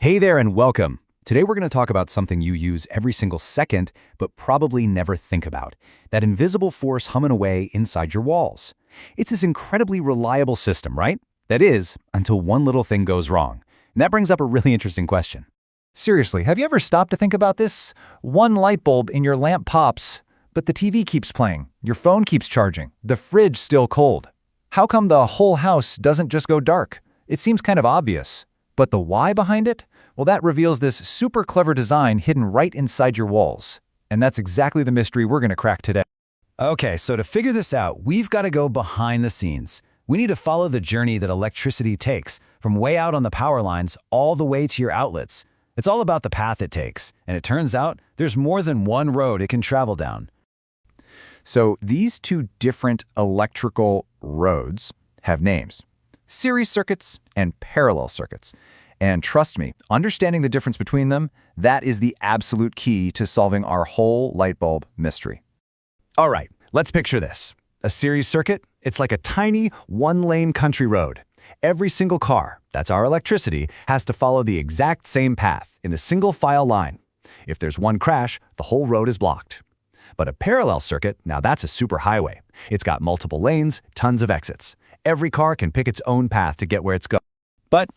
Hey there and welcome. Today we're going to talk about something you use every single second, but probably never think about. That invisible force humming away inside your walls. It's this incredibly reliable system, right? That is, until one little thing goes wrong. And that brings up a really interesting question. Seriously, have you ever stopped to think about this? One light bulb in your lamp pops, but the TV keeps playing, your phone keeps charging, the fridge still cold. How come the whole house doesn't just go dark? It seems kind of obvious. But the why behind it? Well, that reveals this super clever design hidden right inside your walls. And that's exactly the mystery we're going to crack today. Okay, so to figure this out, we've got to go behind the scenes. We need to follow the journey that electricity takes, from way out on the power lines all the way to your outlets. It's all about the path it takes, and it turns out there's more than one road it can travel down. So these two different electrical roads have names: series circuits and parallel circuits. And trust me, understanding the difference between them, that is the absolute key to solving our whole light bulb mystery. All right, let's picture this. A series circuit, it's like a tiny one-lane country road. Every single car, that's our electricity, has to follow the exact same path in a single file line. If there's one crash, the whole road is blocked. But a parallel circuit, now that's a superhighway. It's got multiple lanes, tons of exits. Every car can pick its own path to get where it's going. But,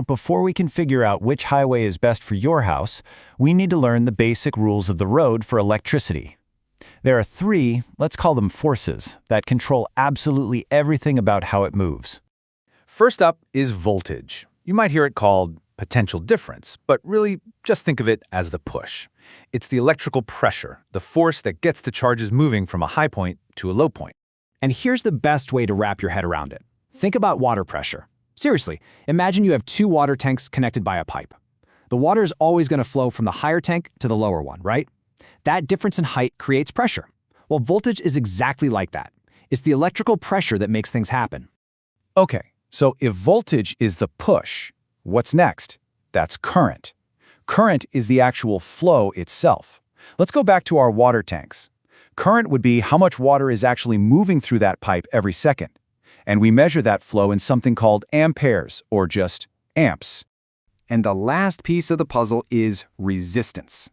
before we can figure out which highway is best for your house, we need to learn the basic rules of the road for electricity. There are three, let's call them forces, that control absolutely everything about how it moves. First up is voltage. You might hear it called potential difference, but really just think of it as the push. It's the electrical pressure, the force that gets the charges moving from a high point to a low point. And here's the best way to wrap your head around it. Think about water pressure. Seriously, imagine you have two water tanks connected by a pipe. The water is always going to flow from the higher tank to the lower one, right? That difference in height creates pressure. Well, voltage is exactly like that. It's the electrical pressure that makes things happen. Okay, so if voltage is the push, what's next? That's current. Current is the actual flow itself. Let's go back to our water tanks. Current would be how much water is actually moving through that pipe every second. And we measure that flow in something called amperes, or just amps. And the last piece of the puzzle is resistance.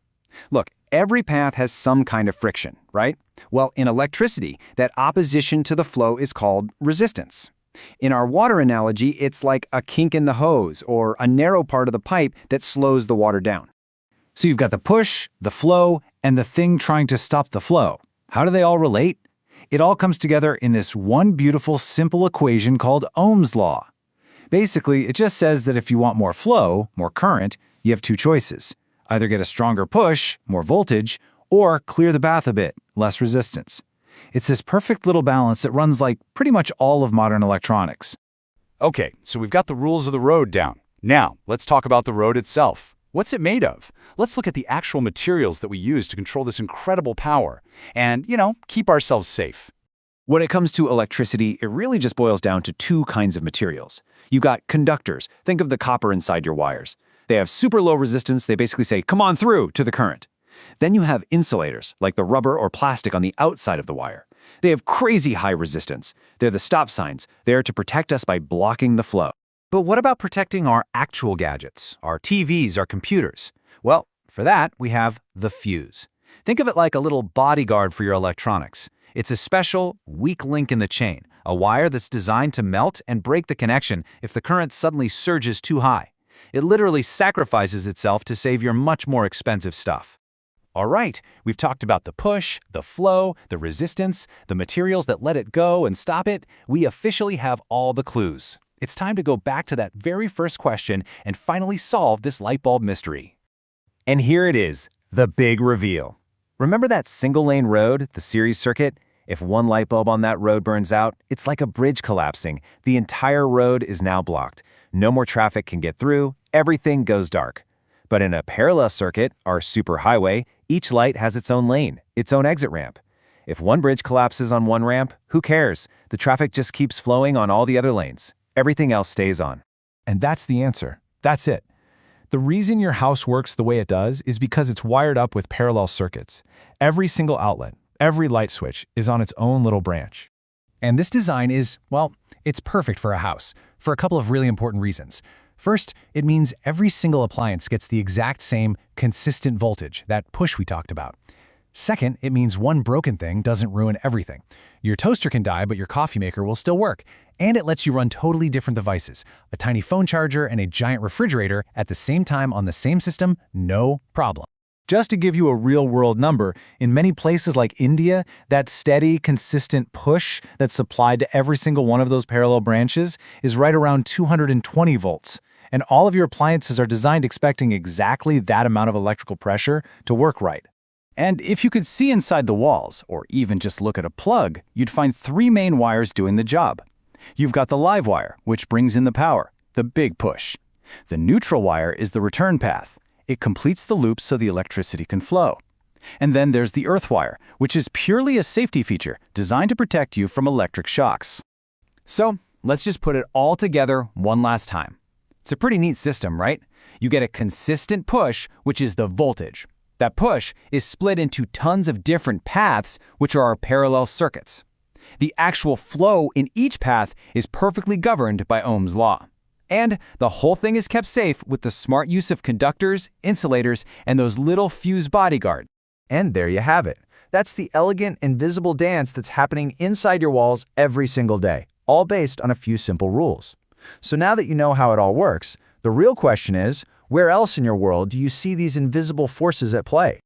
Look, every path has some kind of friction, right? Well, in electricity, that opposition to the flow is called resistance. In our water analogy, it's like a kink in the hose or a narrow part of the pipe that slows the water down. So you've got the push, the flow, and the thing trying to stop the flow. How do they all relate? It all comes together in this one beautiful, simple equation called Ohm's law. Basically, it just says that if you want more flow, more current, you have two choices. Either get a stronger push, more voltage, or clear the path a bit, less resistance. It's this perfect little balance that runs like pretty much all of modern electronics. Okay, so we've got the rules of the road down. Now, let's talk about the road itself. What's it made of? Let's look at the actual materials that we use to control this incredible power and, keep ourselves safe. When it comes to electricity, it really just boils down to two kinds of materials. You've got conductors. Think of the copper inside your wires. They have super low resistance. They basically say, come on through to the current. Then you have insulators, like the rubber or plastic on the outside of the wire. They have crazy high resistance. They're the stop signs. They're to protect us by blocking the flow. But what about protecting our actual gadgets, our TVs, our computers? Well, for that, we have the fuse. Think of it like a little bodyguard for your electronics. It's a special, weak link in the chain, a wire that's designed to melt and break the connection if the current suddenly surges too high. It literally sacrifices itself to save your much more expensive stuff. All right, we've talked about the push, the flow, the resistance, the materials that let it go and stop it. We officially have all the clues. It's time to go back to that very first question and finally solve this light bulb mystery. And here it is, the big reveal. Remember that single-lane road, the series circuit? If one light bulb on that road burns out, it's like a bridge collapsing. The entire road is now blocked. No more traffic can get through. Everything goes dark. But in a parallel circuit, our superhighway, each light has its own lane, its own exit ramp. If one bridge collapses on one ramp, who cares? The traffic just keeps flowing on all the other lanes. Everything else stays on. And that's the answer. That's it. The reason your house works the way it does is because it's wired up with parallel circuits. Every single outlet, every light switch is on its own little branch. And this design is, well, it's perfect for a house, for a couple of really important reasons. First, it means every single appliance gets the exact same consistent voltage, that push we talked about. Second, it means one broken thing doesn't ruin everything. Your toaster can die, but your coffee maker will still work. And it lets you run totally different devices, a tiny phone charger and a giant refrigerator at the same time on the same system, no problem. Just to give you a real-world number, in many places like India, that steady, consistent push that's supplied to every single one of those parallel branches is right around 220 volts. And all of your appliances are designed expecting exactly that amount of electrical pressure to work right. And if you could see inside the walls, or even just look at a plug, you'd find three main wires doing the job. You've got the live wire, which brings in the power, the big push. The neutral wire is the return path. It completes the loop so the electricity can flow. And then there's the earth wire, which is purely a safety feature designed to protect you from electric shocks. So let's just put it all together one last time. It's a pretty neat system, right? You get a consistent push, which is the voltage. That push is split into tons of different paths, which are our parallel circuits. The actual flow in each path is perfectly governed by Ohm's law. And the whole thing is kept safe with the smart use of conductors, insulators, and those little fuse bodyguards. And there you have it. That's the elegant, invisible dance that's happening inside your walls every single day, all based on a few simple rules. So now that you know how it all works, the real question is, where else in your world do you see these invisible forces at play?